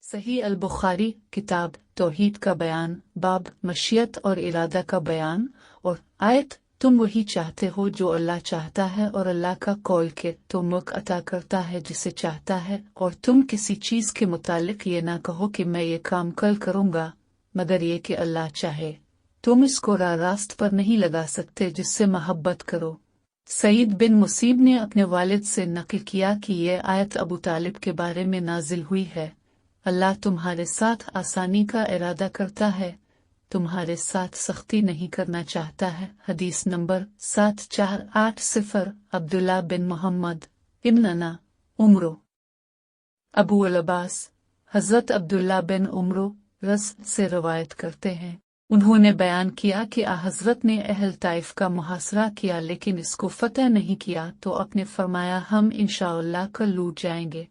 सही अल बुखारी किताब तौहीद का बयान बाब मशीयत और इरादा का बयान और आयत तुम वही चाहते हो जो अल्लाह चाहता है और अल्लाह का कौल के तो मुल्क अता करता है जिसे चाहता है और तुम किसी चीज़ के मुतालिक ये ना कहो कि मैं ये काम कल करूँगा मगर ये कि अल्लाह चाहे। तुम इसको रास्त पर नहीं लगा सकते जिससे मोहब्बत करो। सईद बिन मुसीब ने अपने वालिद से नकल किया कि ये आयत अबू तालिब के बारे में नाजिल हुई है। अल्लाह तुम्हारे साथ आसानी का इरादा करता है, तुम्हारे साथ सख्ती नहीं करना चाहता है। हदीस नंबर 7480 अब्दुल्ला बिन मोहम्मद इब्न उम्रो अबू अल अब्बास हज़रत अब्दुल्ला बिन उम्रो रस से रवायत करते हैं। उन्होंने बयान किया कि हज़रत ने अहल ताइफ का मुहासरा किया लेकिन इसको फतह नहीं किया तो अपने फरमाया हम इंशाअल्लाह कल लूट जाएंगे।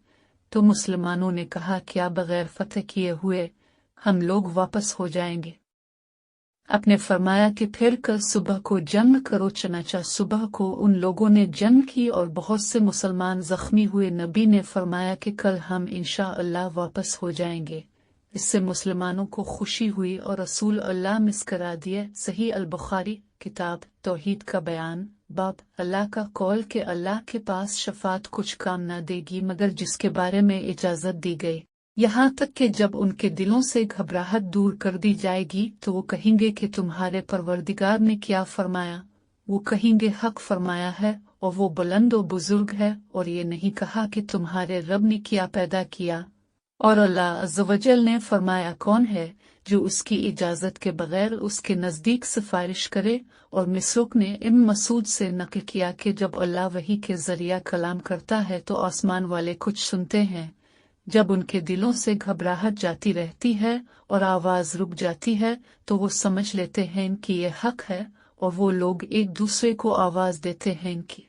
तो मुसलमानों ने कहा क्या बगैर फतह किए हुए हम लोग वापस हो जाएंगे? आपने फरमाया कि फिर कल सुबह को जंग करो। चनाचा सुबह को उन लोगों ने जंग की और बहुत से मुसलमान जख्मी हुए। नबी ने फरमाया कि कल हम इंशाअल्लाह वापस हो जाएंगे। इससे मुसलमानों को खुशी हुई और रसूल अल्लाह मुस्करा दिए। सही अल बुखारी किताब तौहीद का बयान बाब अल्लाह का कौल के अल्लाह के पास शफात कुछ काम न देगी मगर जिसके बारे में इजाज़त दी गई, यहाँ तक कि जब उनके दिलों से घबराहट दूर कर दी जाएगी तो वो कहेंगे कि तुम्हारे परवरदिगार ने क्या फरमाया। वो कहेंगे हक फरमाया है और वो बुलंद और बुजुर्ग है और ये नहीं कहा कि तुम्हारे रब ने क्या पैदा किया। और अल्लाह अज़्ज़वजल ने फरमाया कौन है जो उसकी इजाज़त के बगैर उसके नज़दीक सिफारिश करे। और मिसरुक ने इब्न मसूद से नकल किया कि जब अल्लाह वही के ज़रिया कलाम करता है तो आसमान वाले कुछ सुनते हैं। जब उनके दिलों से घबराहट जाती रहती है और आवाज़ रुक जाती है तो वो समझ लेते हैं कि ये हक है और वो लोग एक दूसरे को आवाज़ देते हैं कि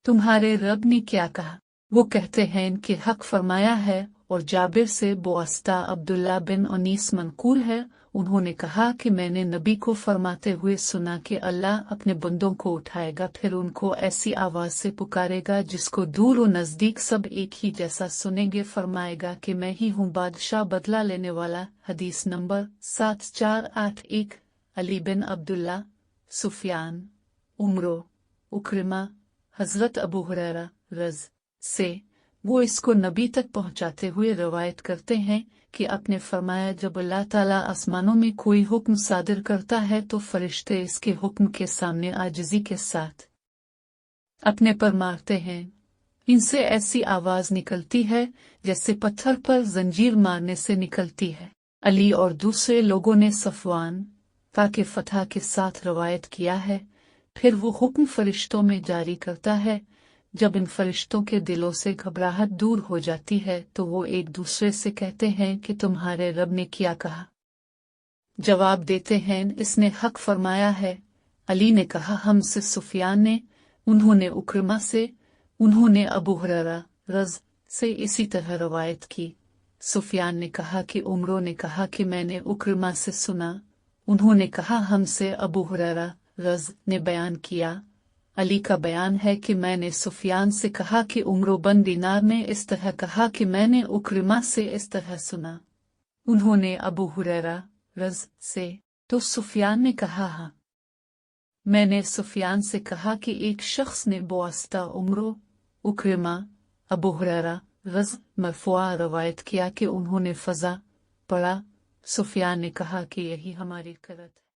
तुम्हारे रब ने क्या कहा। वो कहते हैं कि हक फरमाया है। और जाबिर से बोअस्ता अब्दुल्ला बिन उनीस मनकूल है, उन्होंने कहा कि मैंने नबी को फरमाते हुए सुना कि अल्लाह अपने बंदों को उठाएगा फिर उनको ऐसी आवाज़ से पुकारेगा जिसको दूर और नज़दीक सब एक ही जैसा सुनेंगे। फरमाएगा कि मैं ही हूँ बादशाह बदला लेने वाला। हदीस नंबर 7481 अली बिन अब्दुल्ला सुफियान उमरो उक्रिमा हज़रत अबू हुरैरा रज़ से वो इसको नबी तक पहुंचाते हुए रवायत करते हैं कि आपने फरमाया जब अल्लाह ताला आसमानों में कोई हुक्म सादिर करता है तो फरिश्ते इसके हुक्म के सामने आजिज़ी के साथ अपने पर मारते हैं। इनसे ऐसी आवाज़ निकलती है जैसे पत्थर पर जंजीर मारने से निकलती है। अली और दूसरे लोगों ने सफवान ताकि फतह के साथ रवायत किया है। फिर वो हुक्म फरिश्तों में जारी करता है। जब इन फरिश्तों के दिलों से घबराहट दूर हो जाती है तो वो एक दूसरे से कहते हैं कि तुम्हारे रब ने क्या कहा। जवाब देते हैं इसने हक फरमाया है। अली ने कहा हमसे सुफियान ने, उन्होंने उक्रमा से, उन्होंने अबू हुरैरा रज़ से इसी तरह रवायत की। सुफियान ने कहा कि उमरों ने कहा कि मैंने उक्रमा से सुना, उन्होंने कहा हमसे अबू हुरैरा रज़ ने बयान किया। अली का बयान है कि मैंने सुफियान से कहा कि उमरो बन दिनार ने इस तरह कहा कि मैंने उक्रिमा से इस तरह सुना, उन्होंने अबू हुरैरा रज़ से। तो सुफियान ने कहा हाँ, मैंने सुफियान से कहा कि एक शख्स ने बोअस्ता उमरो उक्रिमा अबू हुरैरा रज़ मरफुआ रवायत किया कि उन्होंने फजा पढ़ा। सुफियान ने कहा कि यही हमारी करत